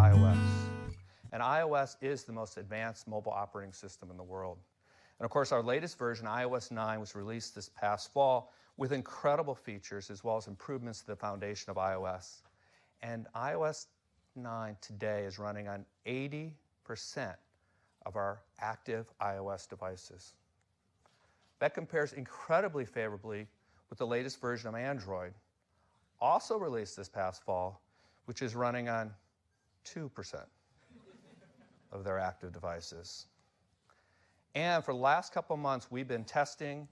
iOS. And iOS is the most advanced mobile operating system in the world. And of course, our latest version, iOS 9, was released this past fall with incredible features as well as improvements to the foundation of iOS. And iOS 9 today is running on 80% of our active iOS devices. That compares incredibly favorably with the latest version of Android, also released this past fall, which is running on 2% of their active devices. And for the last couple of months, we've been testing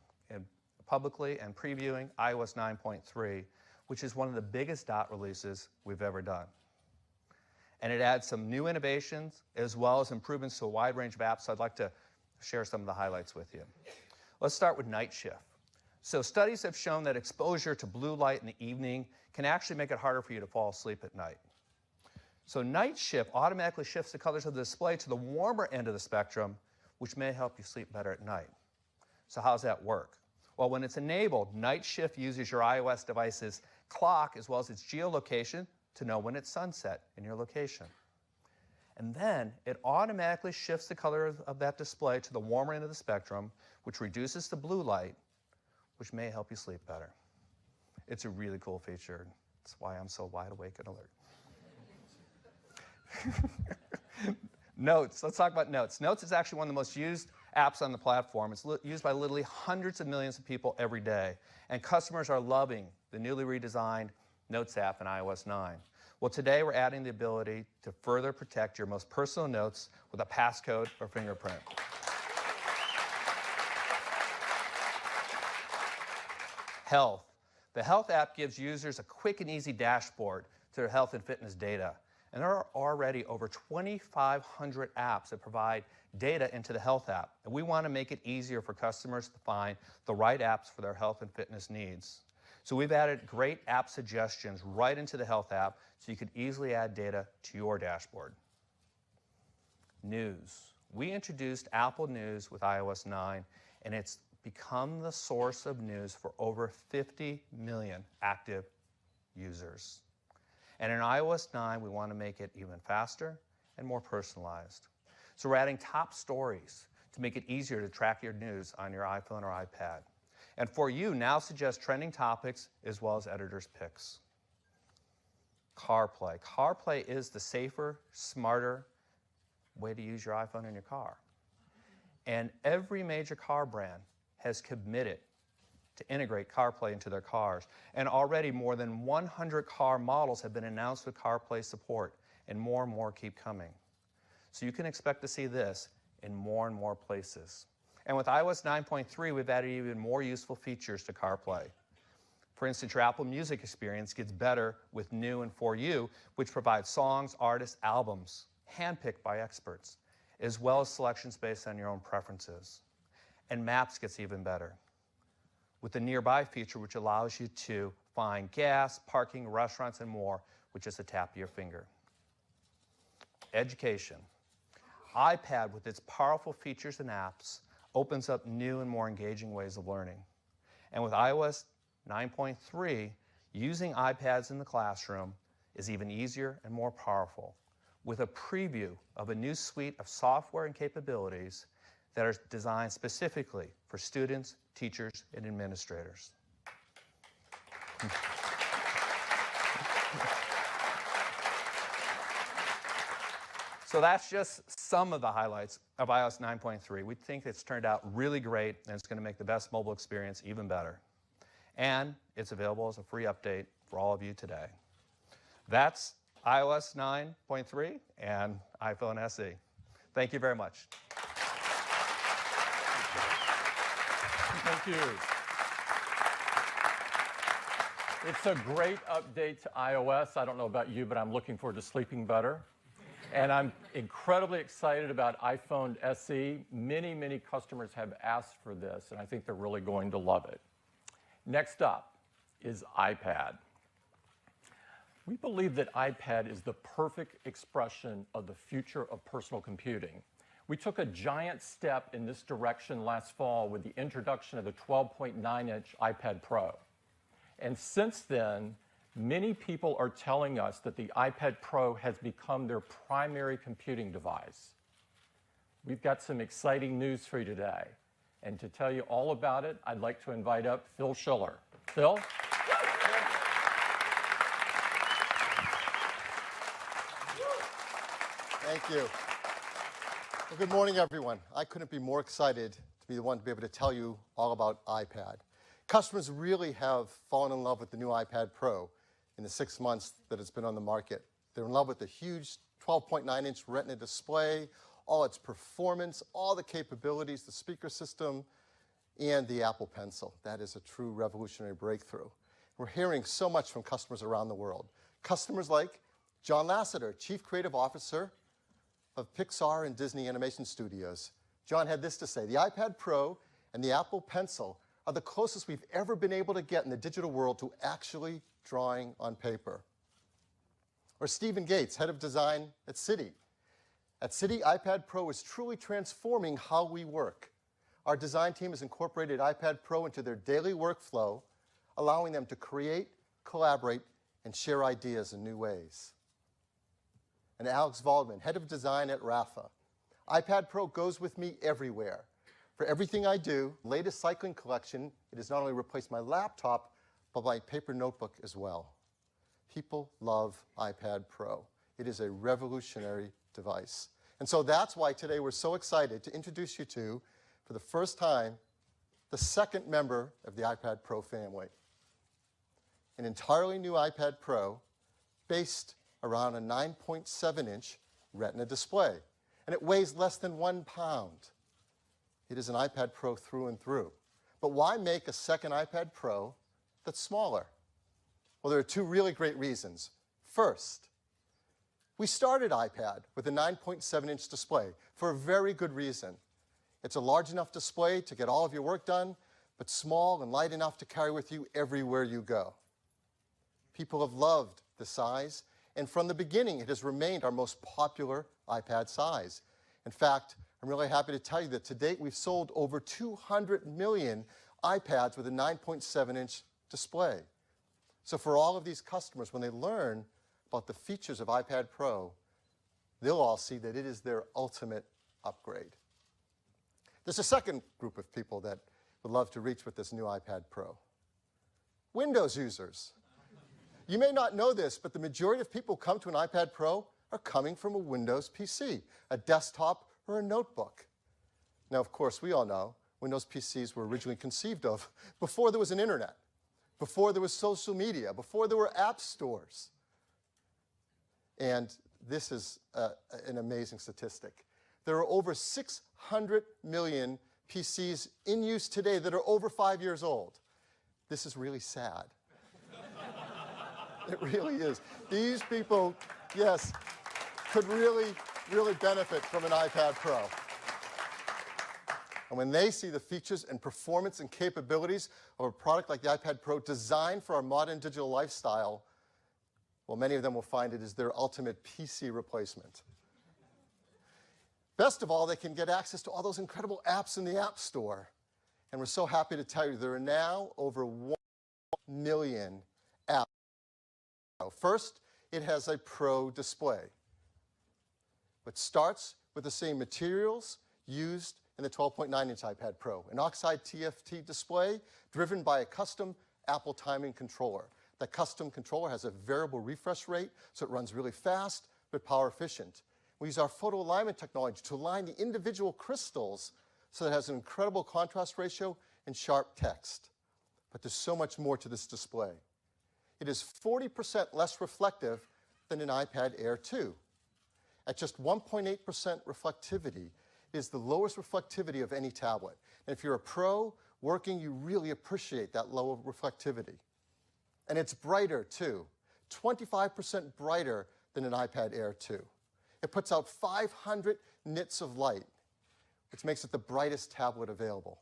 publicly and previewing iOS 9.3, which is one of the biggest dot releases we've ever done. And it adds some new innovations as well as improvements to a wide range of apps, so I'd like to share some of the highlights with you. Let's start with night shift. So studies have shown that exposure to blue light in the evening can actually make it harder for you to fall asleep at night. So night shift automatically shifts the colors of the display to the warmer end of the spectrum, which may help you sleep better at night. So how does that work? Well, when it's enabled, night shift uses your iOS device's clock as well as its geolocation to know when it's sunset in your location. And then it automatically shifts the color of that display to the warmer end of the spectrum, which reduces the blue light, which may help you sleep better. It's a really cool feature. That's why I'm so wide awake and alert. Notes. Let's talk about Notes. Notes is actually one of the most used apps on the platform. It's used by literally hundreds of millions of people every day. And customers are loving the newly redesigned Notes app in iOS 9. Well, today we're adding the ability to further protect your most personal notes with a passcode or fingerprint. Health. The Health app gives users a quick and easy dashboard to their health and fitness data. And there are already over 2,500 apps that provide data into the Health app. And we want to make it easier for customers to find the right apps for their health and fitness needs. So we've added great app suggestions right into the Health app so you could easily add data to your dashboard. News. We introduced Apple News with iOS 9, and it's become the source of news for over 50 million active users. And in iOS 9, we want to make it even faster and more personalized. So we're adding top stories to make it easier to track your news on your iPhone or iPad. And For You now suggests trending topics as well as editors' picks. CarPlay. CarPlay is the safer, smarter way to use your iPhone in your car. And every major car brand has committed to integrate CarPlay into their cars. And already more than 100 car models have been announced with CarPlay support, and more keep coming. So you can expect to see this in more and more places. And with iOS 9.3, we've added even more useful features to CarPlay. For instance, your Apple Music experience gets better with New and For You, which provides songs, artists, albums, handpicked by experts, as well as selections based on your own preferences. And Maps gets even better with the Nearby feature, which allows you to find gas, parking, restaurants, and more with just a tap of your finger. Education. iPad, with its powerful features and apps, opens up new and more engaging ways of learning. And with iOS 9.3, using iPads in the classroom is even easier and more powerful, with a preview of a new suite of software and capabilities that are designed specifically for students, teachers, and administrators. So that's just some of the highlights of iOS 9.3. We think it's turned out really great, and it's going to make the best mobile experience even better. And it's available as a free update for all of you today. That's iOS 9.3 and iPhone SE. Thank you very much. Thank you. It's a great update to iOS. I don't know about you, but I'm looking forward to sleeping better. And I'm incredibly excited about iPhone SE. Many customers have asked for this, and I think they're really going to love it. Next up is iPad. We believe that iPad is the perfect expression of the future of personal computing. We took a giant step in this direction last fall with the introduction of the 12.9-inch iPad Pro. And since then, Many people are telling us that the iPad Pro has become their primary computing device. We've got some exciting news for you today. And to tell you all about it, I'd like to invite up Phil Schiller. Phil? Thank you. Well, good morning, everyone. I couldn't be more excited to be the one to be able to tell you all about iPad. Customers really have fallen in love with the new iPad Pro in the 6 months that it's been on the market. They're in love with the huge 12.9-inch Retina display, all its performance, all the capabilities, the speaker system, and the Apple Pencil. That is a true revolutionary breakthrough. We're hearing so much from customers around the world. Customers like John Lasseter, Chief Creative Officer of Pixar and Disney Animation Studios. John had this to say: the iPad Pro and the Apple Pencil are the closest we've ever been able to get in the digital world to actually drawing on paper. Or Stephen Gates, Head of Design at Citi. At Citi, iPad Pro is truly transforming how we work. Our design team has incorporated iPad Pro into their daily workflow, allowing them to create, collaborate, and share ideas in new ways. And Alex Waldman, Head of Design at Rafa. iPad Pro goes with me everywhere. For everything I do, latest cycling collection, it has not only replaced my laptop, but my paper notebook as well. People love iPad Pro. It is a revolutionary device. And so that's why today we're so excited to introduce you to, for the first time, the second member of the iPad Pro family. An entirely new iPad Pro based around a 9.7-inch Retina display. And it weighs less than 1 pound. It is an iPad Pro through and through. But why make a second iPad Pro that's smaller? Well, there are two really great reasons. First, we started iPad with a 9.7-inch display for a very good reason. It's a large enough display to get all of your work done, but small and light enough to carry with you everywhere you go. People have loved the size, and from the beginning, it has remained our most popular iPad size. In fact, I'm really happy to tell you that to date, we've sold over 200 million iPads with a 9.7-inch display. So for all of these customers, when they learn about the features of iPad Pro, they'll all see that it is their ultimate upgrade. There's a second group of people that would love to reach with this new iPad Pro. Windows users. You may not know this, but the majority of people who come to an iPad Pro are coming from a Windows PC, a desktop, or a notebook. Now, of course, we all know Windows PCs were originally conceived of before there was an internet, before there was social media, before there were app stores. And this is an amazing statistic. There are over 600 million PCs in use today that are over 5 years old. This is really sad. It really is. These people, yes, could really benefit from an iPad Pro. And when they see the features and performance and capabilities of a product like the iPad Pro designed for our modern digital lifestyle, well, many of them will find it is their ultimate PC replacement. Best of all, they can get access to all those incredible apps in the App Store. And we're so happy to tell you there are now over 1 million apps. First, it has a Pro display. It starts with the same materials used in the 12.9-inch iPad Pro, an oxide TFT display driven by a custom Apple timing controller. That custom controller has a variable refresh rate, so it runs really fast but power efficient. We use our photo alignment technology to align the individual crystals so that it has an incredible contrast ratio and sharp text. But there's so much more to this display. It is 40% less reflective than an iPad Air 2. At just 1.8% reflectivity, it is the lowest reflectivity of any tablet. And if you're a pro working, you really appreciate that low reflectivity. And it's brighter, too, 25% brighter than an iPad Air 2. It puts out 500 nits of light, which makes it the brightest tablet available.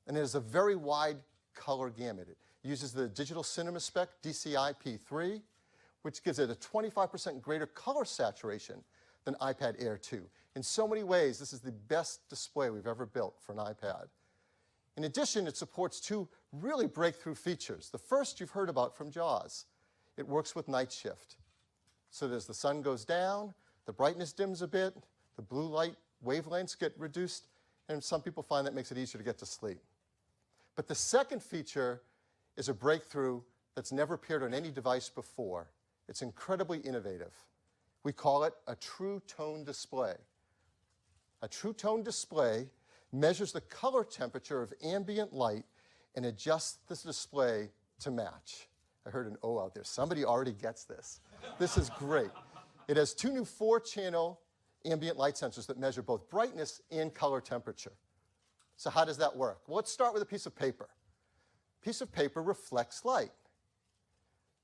And it has a very wide color gamut. It uses the digital cinema spec DCI-P3, which gives it a 25% greater color saturation than iPad Air 2. In so many ways, this is the best display we've ever built for an iPad. In addition, it supports two really breakthrough features. The first you've heard about from JAWS. it works with night shift. So that as the sun goes down, the brightness dims a bit, the blue light wavelengths get reduced, and some people find that makes it easier to get to sleep. But the second feature is a breakthrough that's never appeared on any device before. It's incredibly innovative. We call it a true tone display. A true tone display measures the color temperature of ambient light and adjusts this display to match. I heard an O out there. Somebody already gets this. This is great. It has two new 4-channel ambient light sensors that measure both brightness and color temperature. So how does that work? Well, let's start with a piece of paper. A piece of paper reflects light.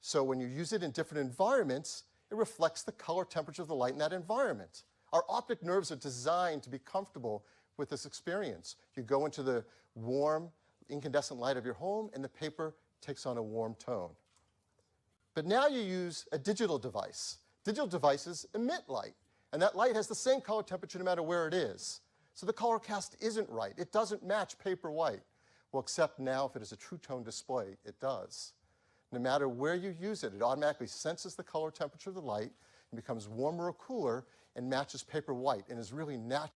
So when you use it in different environments, it reflects the color temperature of the light in that environment. Our optic nerves are designed to be comfortable with this experience. You go into the warm, incandescent light of your home, and the paper takes on a warm tone. But now you use a digital device. Digital devices emit light, and that light has the same color temperature no matter where it is. So the color cast isn't right. It doesn't match paper white. Well, except now if it is a true tone display, it does. No matter where you use it, it automatically senses the color temperature of the light and becomes warmer or cooler and matches paper white and is really natural.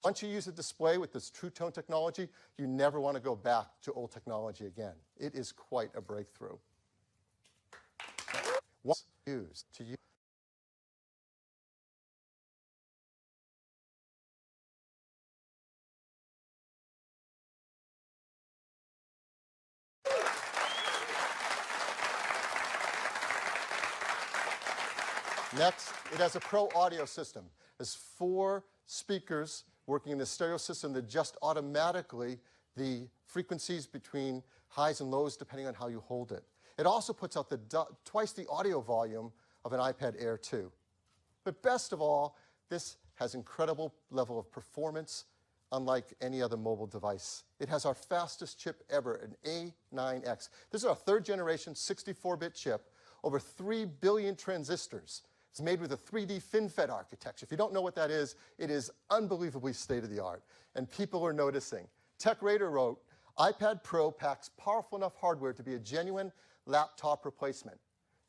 Once you use a display with this true tone technology, you never want to go back to old technology again. It is quite a breakthrough. What's used to use? Next, it has a pro audio system. There's 4 speakers working in the stereo system that adjust automatically the frequencies between highs and lows depending on how you hold it. It also puts out twice the audio volume of an iPad Air 2. But best of all, this has incredible level of performance unlike any other mobile device. It has our fastest chip ever, an A9X. This is our 3rd generation 64-bit chip, over 3 billion transistors. It's made with a 3D FinFET architecture. If you don't know what that is, it is unbelievably state-of-the-art, and people are noticing. TechRadar wrote, iPad Pro packs powerful enough hardware to be a genuine laptop replacement,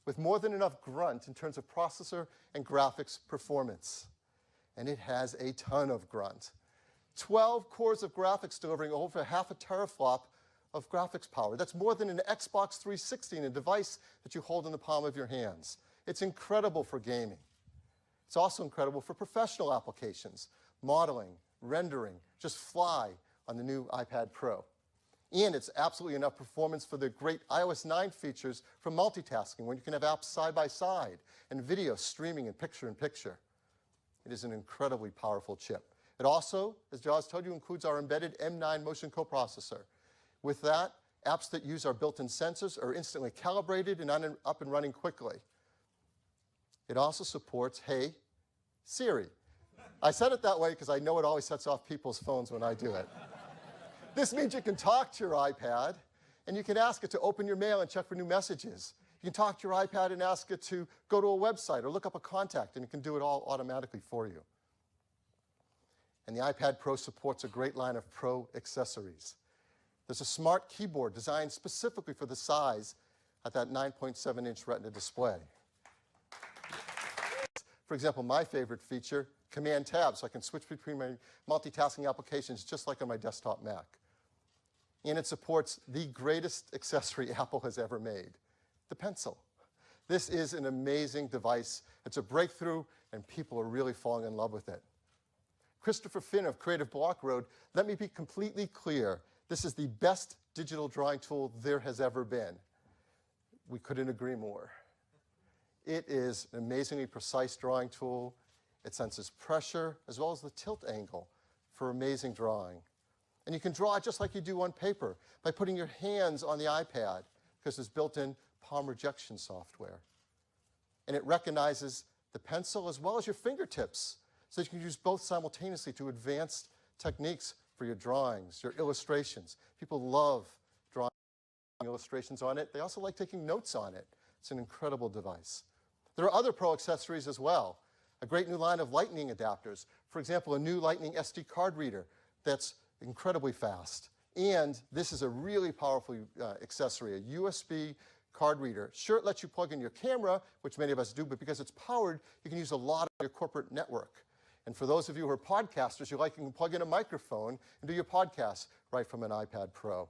with more than enough grunt in terms of processor and graphics performance. And it has a ton of grunt. 12 cores of graphics delivering over half a teraflop of graphics power. That's more than an Xbox 360 in a device that you hold in the palm of your hands. It's incredible for gaming. It's also incredible for professional applications, modeling, rendering, just fly on the new iPad Pro. And it's absolutely enough performance for the great iOS 9 features for multitasking, when you can have apps side by side and video streaming in picture-in-picture. It is an incredibly powerful chip. It also, as Jaws told you, includes our embedded M9 motion coprocessor. With that, apps that use our built-in sensors are instantly calibrated and up and running quickly. It also supports Hey Siri. I said it that way because I know it always sets off people's phones when I do it. This means you can talk to your iPad, and you can ask it to open your mail and check for new messages. You can talk to your iPad and ask it to go to a website or look up a contact, and it can do it all automatically for you. And the iPad Pro supports a great line of Pro accessories. There's a smart keyboard designed specifically for the size at that 9.7-inch Retina display. For example, my favorite feature, Command Tab, so I can switch between my multitasking applications just like on my desktop Mac. And it supports the greatest accessory Apple has ever made, the pencil. This is an amazing device. It's a breakthrough, and people are really falling in love with it. Christopher Finn of Creative Block wrote, "Let me be completely clear. This is the best digital drawing tool there has ever been." We couldn't agree more. It is an amazingly precise drawing tool. It senses pressure as well as the tilt angle for amazing drawing. And you can draw just like you do on paper by putting your hands on the iPad because there's built-in palm rejection software. And it recognizes the pencil as well as your fingertips, so you can use both simultaneously to advanced techniques for your drawings, your illustrations. People love drawing illustrations on it. They also like taking notes on it. It's an incredible device. There are other Pro accessories as well. A great new line of Lightning adapters. For example, a new Lightning SD card reader that's incredibly fast. And this is a really powerful accessory, a USB card reader. Sure, it lets you plug in your camera, which many of us do, but because it's powered, you can use a lot of your corporate network. And for those of you who are podcasters, you can plug in a microphone and do your podcast right from an iPad Pro.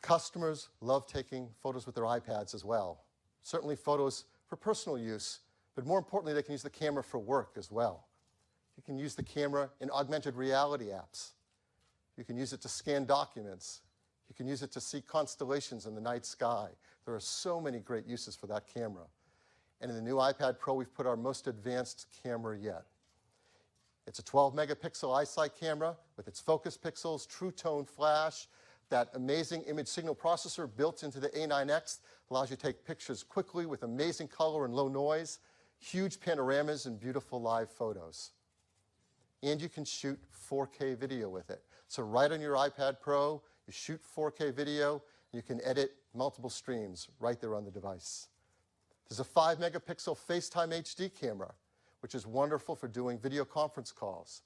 Customers love taking photos with their iPads as well. Certainly photos for personal use, but more importantly, they can use the camera for work as well. You can use the camera in augmented reality apps. You can use it to scan documents. You can use it to see constellations in the night sky. There are so many great uses for that camera. And in the new iPad Pro, we've put our most advanced camera yet. It's a 12-megapixel iSight camera with its focus pixels, true tone flash, that amazing image signal processor built into the A9X allows you to take pictures quickly with amazing color and low noise, huge panoramas, and beautiful live photos. And you can shoot 4K video with it. So right on your iPad Pro, you shoot 4K video, and you can edit multiple streams right there on the device. There's a 5-megapixel FaceTime HD camera, which is wonderful for doing video conference calls.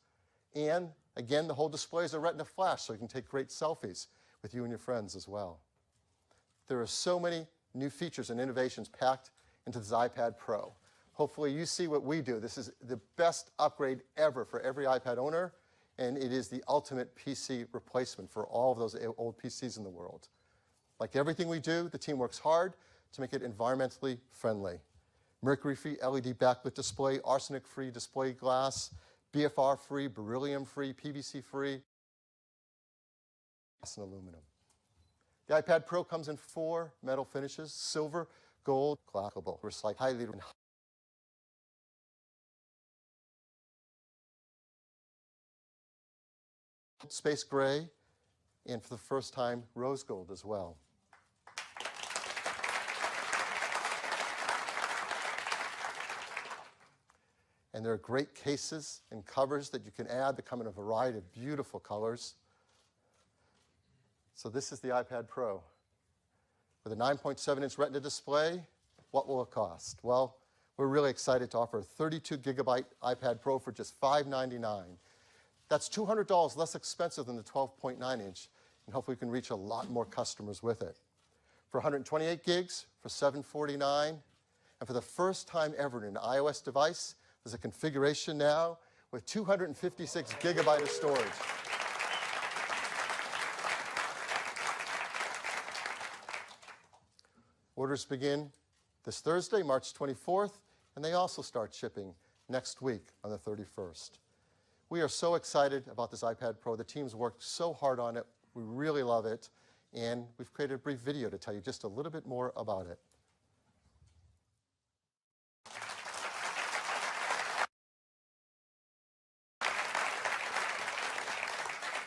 And again, the whole display is a Retina flash, so you can take great selfies with you and your friends as well. There are so many new features and innovations packed into this iPad Pro. Hopefully you see what we do. This is the best upgrade ever for every iPad owner, and it is the ultimate PC replacement for all of those old PCs in the world. Like everything we do, the team works hard to make it environmentally friendly. Mercury-free LED backlit display, arsenic-free display glass, BFR-free, beryllium-free, PVC-free, and aluminum. The iPad Pro comes in 4 metal finishes: silver, gold, clackable, recycled, highly space gray, and for the first time, rose gold as well. And there are great cases and covers that you can add that come in a variety of beautiful colors. So this is the iPad Pro. With a 9.7-inch Retina display, what will it cost? Well, we're really excited to offer a 32-gigabyte iPad Pro for just $599. That's $200 less expensive than the 12.9-inch, and hopefully we can reach a lot more customers with it. For 128 gigs, for $749, and for the first time ever in an iOS device, there's a configuration now with 256 gigabytes of storage. Orders begin this Thursday, March 24th, and they also start shipping next week on the 31st. We are so excited about this iPad Pro. The team's worked so hard on it. We really love it, and we've created a brief video to tell you just a little bit more about it.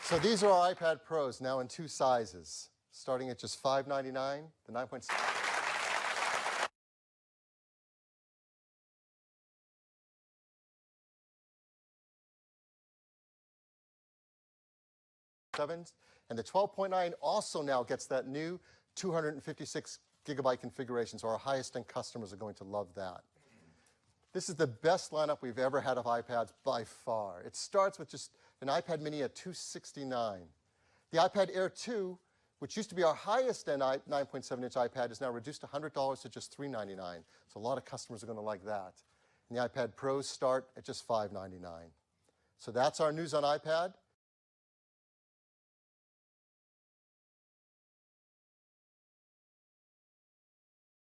So these are our iPad Pros, now in 2 sizes, starting at just $599, the 9.7. And the 12.9 also now gets that new 256 gigabyte configuration, so our highest end customers are going to love that. This is the best lineup we've ever had of iPads by far. It starts with just an iPad mini at $269. The iPad Air 2, which used to be our highest end 9.7-inch iPad, is now reduced $100 to just $399. So a lot of customers are going to like that. And the iPad Pros start at just $599. So that's our news on iPad.